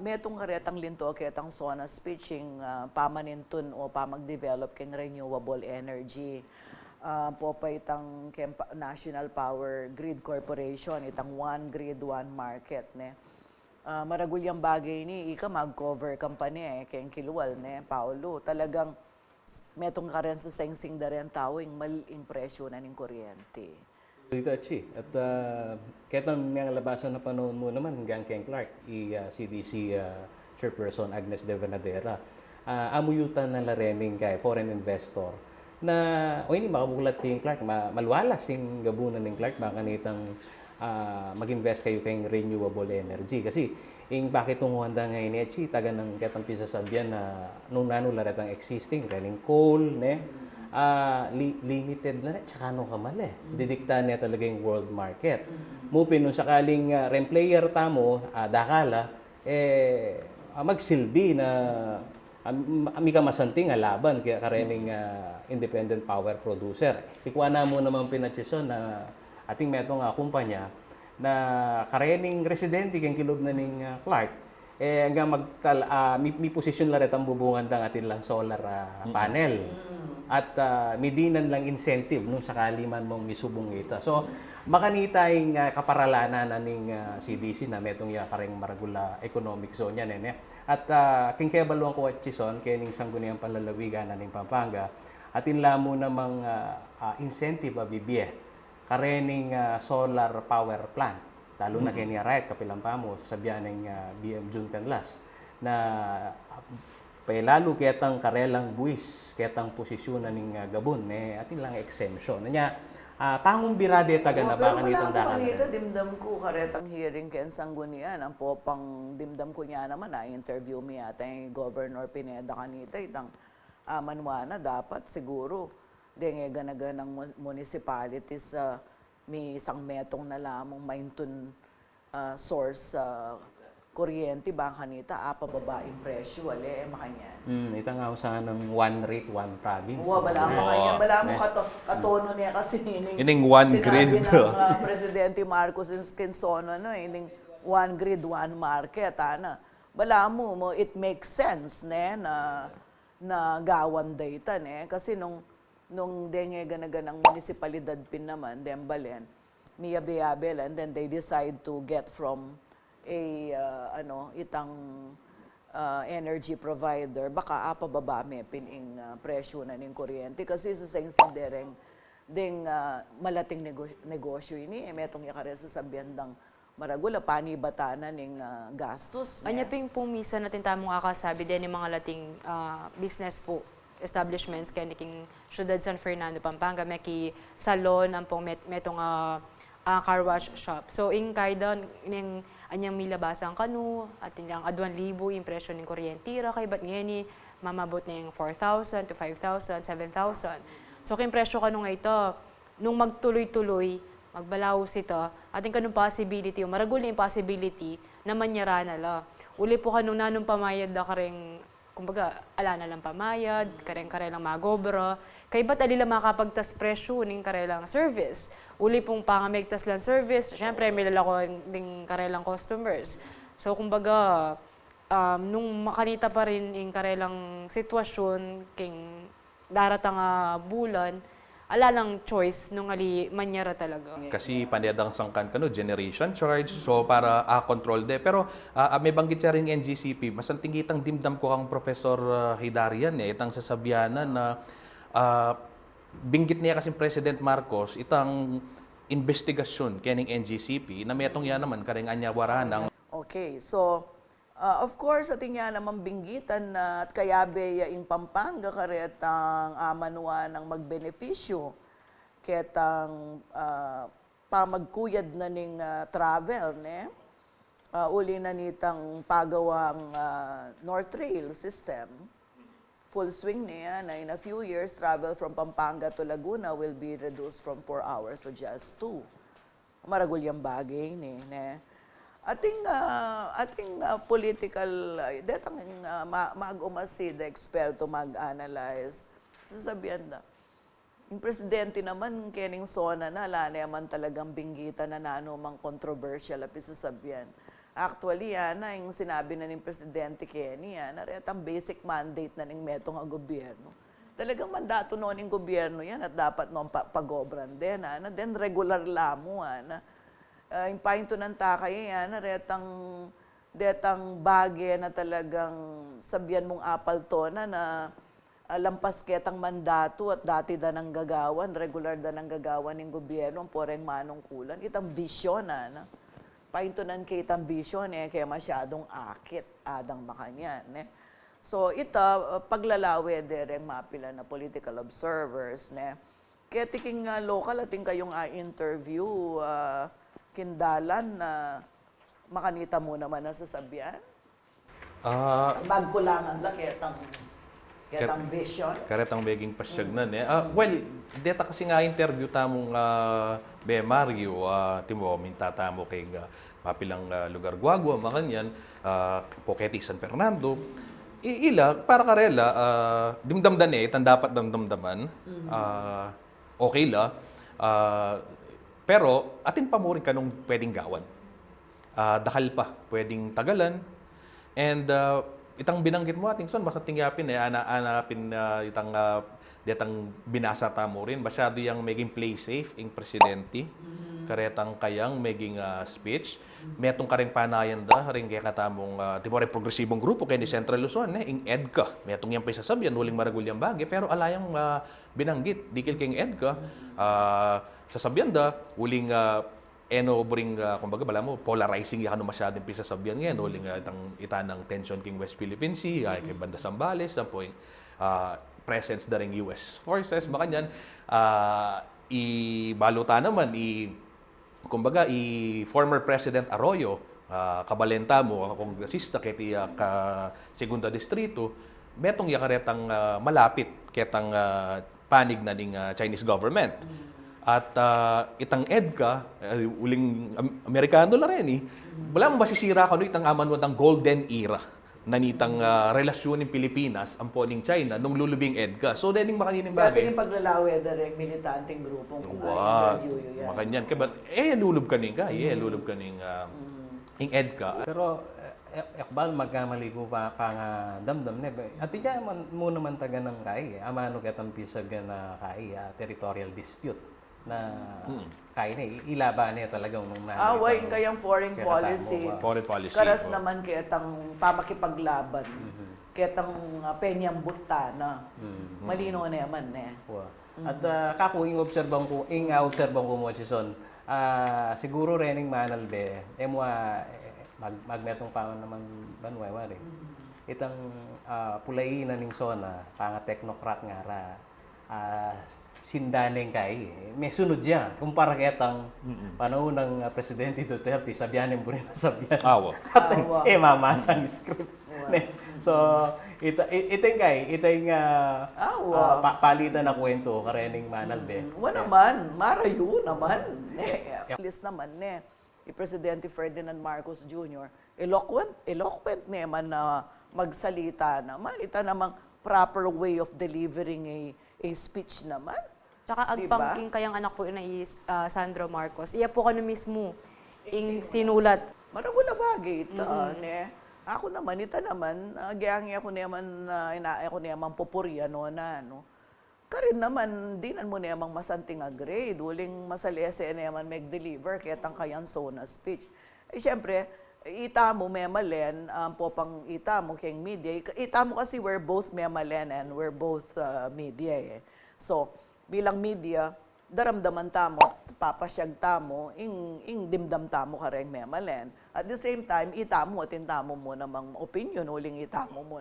Metong karetang linto ketang sona speeching pamanintun o pamag-develop keng renewable energy. Po pa itang National Power Grid Corporation, itang one grid, one market. Ne? Maragulyang bagay ni ika mag-cover company keng kilwal, ne, Paulo. Talagang metong karen sa sengsing da rin tawing maling presyo na ng kuryente. Dito, Chi. At ketang mga labasan na panahon mo naman, hanggang Ken Clark, CDC Chairperson Agnes De Venadera, amuyutan na larening kay foreign investor na, o hindi makabulat si Clark, malwalas yung gabunan ng Clark, baka nitang mag-invest kayo kayong renewable energy. Kasi, bakit tunguhan da ngayon ni Chi, taga ng ketang pisasabihan na nung nanulat ang existing, kaning coal, ne? Limited na tsaka no kamali. Didikta niya talaga yung world market. Mupin nung sakaling rem player tamo, dakala, magsilbi na ami ka masanting laban kaya karening independent power producer. Ikuha na mo naman pinatsyson na ating metong kumpanya na karening residente kang kilob na ning Clark, hanggang may posisyon la rin ang bubungan ng atin lang solar panel. At medinan lang incentive nung sakali man mong misubong ita. So, makanita yung kaparalanan na ning CDC na metong kareng maragula economic zone yan. At king kebaluan ko at chison, kaya ning sangguniang panlalawigan na ning Pampanga, at inlamo namang incentive abibye, karening solar power plant. Lalo na kaya niya right, kapilampamo, sasabihan ng BM June Canlas, na lalo ketang karelang buwis, ketang posisyonan ng gabon, atin lang exemption. Nanya, pangong birade taga na baka nitong dakal. Pero wala dimdam ko karetang hearing ken sanggunian. Ang po pang dimdam ko niya naman, interview mi yata yung Governor Pineda kanita, itang manwana dapat siguro, denge ganaganang municipalities may isang metong na lamang maintun source kuryente ba kanita babaeng presyo makanyan. Ita nga usahan ng one rate, one province. Wala mo kanyan, wala mo katono niya kasi ining one grid. Sinabi ng Presidente Marcos Quinsono, ining one grid, one market, wala mo, it makes sense, na gawan data, kasi nung denge ganaganang munisipalidad pin naman, Dembalen, miyabe-yabe, and then they decide to get from itang energy provider, baka pababa may pining presyo na ng kuryente. Kasi sa sengsing ding malating negosyo ini, metong yakare sa sabiyandang maragula, panibata na ng gastos. Anya ping pumisa natin tamong akasabi din yung mga lating business po establishments kaya niking Ciudad San Fernando, Pampanga, may salon, ang pong metong car wash shop. So, kaida ning anyang milabasang kanu, at yung adwan libo yung presyo ng kuryentira, kay ba't ngayon ni mamabot na yung 4,000 to 5,000, 7,000. So, kung presyo kanu nga ito, nung magtuloy-tuloy, magbalaos ito, ating kanong possibility, o maragul yung possibility, na manyara na la. Uli po kanong nanong pamayad na kareng, kumbaga, ala na lang pamayad, kareng-karelang magobra, kay ba't alila makapagtas presyo ng karelang service? Uli pong pangamigtas lang service, syempre may lalako ng karelang customers. So, kumbaga, nung makanita pa rin yung karelang sitwasyon, king daratang bulan, ala lang choice nung ali manyara talaga. Kasi panedang sangkan generation charge, so para control de. Pero may banggit siya rin NGCP, mas ang tingitang dimdam ko kang Professor Hidarian, itang sasabihanan na binggit niya kasi President Marcos, itang investigasyon kening NGCP na metong yan naman kareng anyawaran ang. Okay, so of course ating yan naman binggitan na at kayabe yung Pampanga karetang amanwa ng magbenepisyo ketang pamagkuyad na ning travel, uli na nitang pagawang North Rail system. Full swing niya na in a few years, travel from Pampanga to Laguna will be reduced from 4 hours to just 2. Maragulyang bagay ating political, detang mag-umasid, eksperto mag-analyze, sasabihan na, yung presidente naman, kening sona na, naman talagang binggita na nano mang controversial, sasabihan. Actually, na yung sinabi na ng Presidente Kenny, na rin ang basic mandate na ng metong ang gobyerno. Talagang mandato noon ng gobyerno yan at dapat noon pagobran din. Na then regular lamo, na yung pahinto ng takay, na detang bagay na talagang sabihan mong apal to na lampas ketang mandato at dati da nang gagawan, regular da nang gagawan ng gobyerno, ang poreng manungkulan. Itang vision, na. Pahintunan kitang vision, kaya masyadong akit, adang makanyan. So, ita, paglalawe dereng mapila na political observers, kaya tiking local, ating kayong interview, kindalan na makanita mo naman na sasabihan. Magkulangan lang, ketang vision. Karetang beging pasyagnan well, deta kasi nga interview tamong Be Mario, timo mintatamo kay mapilang lugar Guagua, makanyan, Poketi, San Fernando. Ila, para karela, dimdamdan tan dapat damdamdaman. Okay la. Pero, atin pa mo rin kanong pwedeng gawan. Dakal pa, pwedeng tagalan. And, itang binanggit mo ating son, basta tingyapin anapin ditang binasa ta mo rin. Masyado yung maging play safe, yung presidente. Karetang kayang maging speech. Metong ka rin panayan da, rin kaya katamong, di ba rin progresibong grupo kaya ni Central Luzon, yung EDCA. Metong yung paisasabihan, huling maragulyang bagay, pero alayang binanggit, dikil kayong EDCA, sasabihan da, huling bring kumbaga bala mo polarizing yakano masyadong pisasabihan ngayon uling itanang tension king West Philippine Sea kay banda Zambales sa point presence da ring US forces makanyan ibaluta naman kumbaga former President Arroyo kabalenta mo kongresista kay ka segunda distrito metong yakaretang malapit ketang panig na ning Chinese government. At itang EDCA, uling Amerikano la rin wala mong masisira kano itang amanwad ang golden era na nitang relasyon ng Pilipinas ang po ng China nung lulubing EDCA. So, dening makanining Kaya bagay. pining paglalawe direct militanteng grupong interview yun yan. Makanyan. Lulub ka ning lulub ka ning EDCA. Pero ekbal magkamali ko pa nga damdam ne. At iya mo naman taga ng kai. Amano ketang pisag na kai territorial dispute na kaya na ilaban niya talaga nung Away kayang foreign policy. Foreign policy. Karas naman kitang pamakipaglaban. Kitang penyang butana. Malino na yaman At kako obserbang ko mo Chison. Siguro rening manal be magmetong pa naman banway wari. Itang pulay na ning sona panga technocrat nga ra sindaneng kay may sunod siya kumpara ketang panahon ng Presidente Duterte sabihanin mo rin sabihan mamasang script so iteng palitan na kwento karening manalbe naman marayo naman at least naman Presidente Ferdinand Marcos Jr. eloquent naman na magsalita naman ita namang proper way of delivering a speech naman. Tsaka agpangking kayang anak po na Sandro Marcos. Iya po ka na mismo sinulat. Maragula bagay ito. Ako naman, ita naman, gayang ako naman, ako naman popurya Karin naman, dinan mo naman masanting grade. Uling masalese naman mag-deliver, ketang kayang sona speech. Siyempre, ita mo memalen, popang ita mo kayang media. Ita mo kasi we're both memalen and we're both media So, bilang media, daramdaman tamo, papasyag tamo, ing dimdam tamo ka rin memalen. At the same time, itamo at intamo mo namang opinion, uling itamo mo.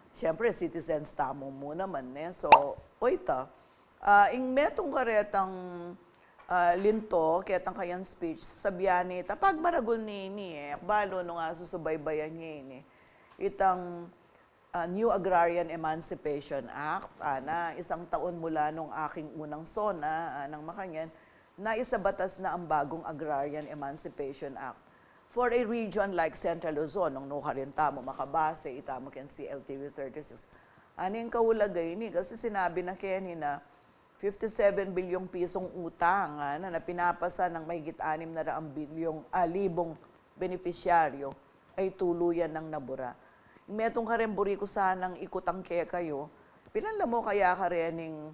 Siyempre, citizens tamo mo naman. So, oita, ing metong karetang linto, ketang kayang speech, sabihan ita, pag maragul ni balo nung susubaybayan niya itang New Agrarian Emancipation Act, na isang taon mula nung aking unang sona ng Makanyan, na isabatas na ang bagong Agrarian Emancipation Act for a region like Central Luzon, nung nukarinta mo, makabase, itamo ken CLTV 36. Aning kaulagay ni, kasi sinabi na Kenny na 57 bilyong pisong utang na pinapasa ng mahigit 6 na libong beneficiaryo ay tuluyan ng nabura. Metong karemburi ko sanang ikutang kaya kayo, pilan mo kaya ka rening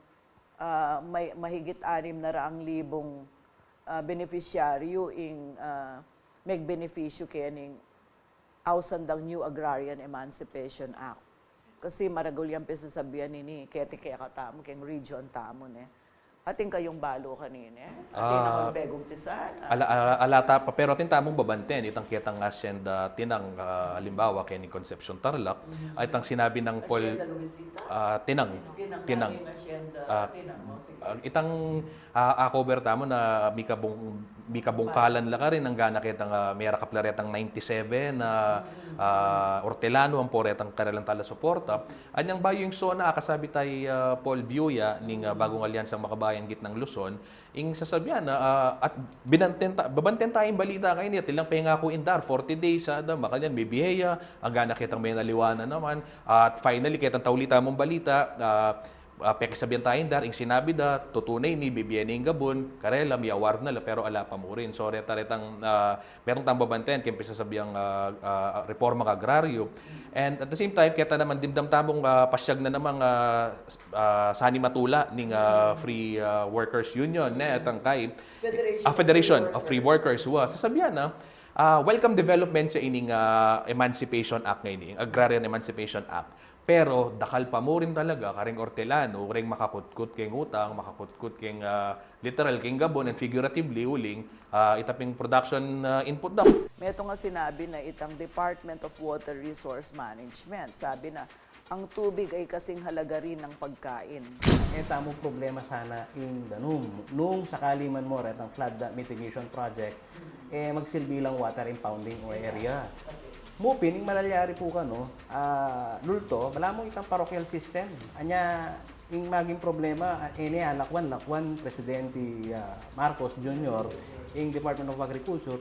may mahigit 600,000 beneficiaryo ing may beneficyo kaya ning ausandang New Agrarian Emancipation Act. Kasi maragol yan sasabihan nini, kaya kaya katamo, kaya region tamo ne. Ating kayong balo kanina. Ating akong begong pisan. Alata pa, pero atin tamong babanten, itang kitang asyenda tinang halimbawa kay ni Concepcion Tarlac, ay itang sinabi ng Paul Asyenda Luisita? tinang Tinang. Asyenda, tinang mo. Sige. itang cover tamo na mikabungkalan la ka rin ang gana kitang mera kaplaretang 97 na Hortelano ang poretang karalang tala suporta. Anyang bayo yung zona akasabi tay Paul Viuya ning bagong alyansang makabayan gitnang Luzon ing sasabihan na at babanten tayong balita kay niya tilang pengako indar 40 days ada makanyan bibiheya ang gana kitang may naliwanan naman at finally kitang taulita mong balita pekisabihan tayong dar, ing sinabi da, tutunay ni BBN ng Gabon, karela, may award na la, pero ala pa mo rin. So, retang, merong tambabantayan, kaya pisasabihang reforma ka agraryo. And at the same time, kaya naman dimdam tamong pasyag na namang sani matula ng Free Workers Union, atang kay Federation of Free Workers, sasabihan na, welcome development sa ining Emancipation Act ngayon, Agrarian Emancipation Act. Pero dakal pa mo rin talaga karing Hortelano, karing makakutkut keng utang, makakutkut keng literal keng Gabon and figuratively uling itaping production input daw. May ito nga sinabi na itang Department of Water Resource Management. Sabi na, ang tubig ay kasing halaga rin ng pagkain. Tamong problema sana in Danum. Nung sakali man mo ang flood mitigation project, magsilbi lang water impounding o area. Mupin, yung malalyari po ka, no? Lulto, wala mo itang parochial system. Anya, yung maging problema, lakwan, Presidente Marcos Jr., yung Department of Agriculture,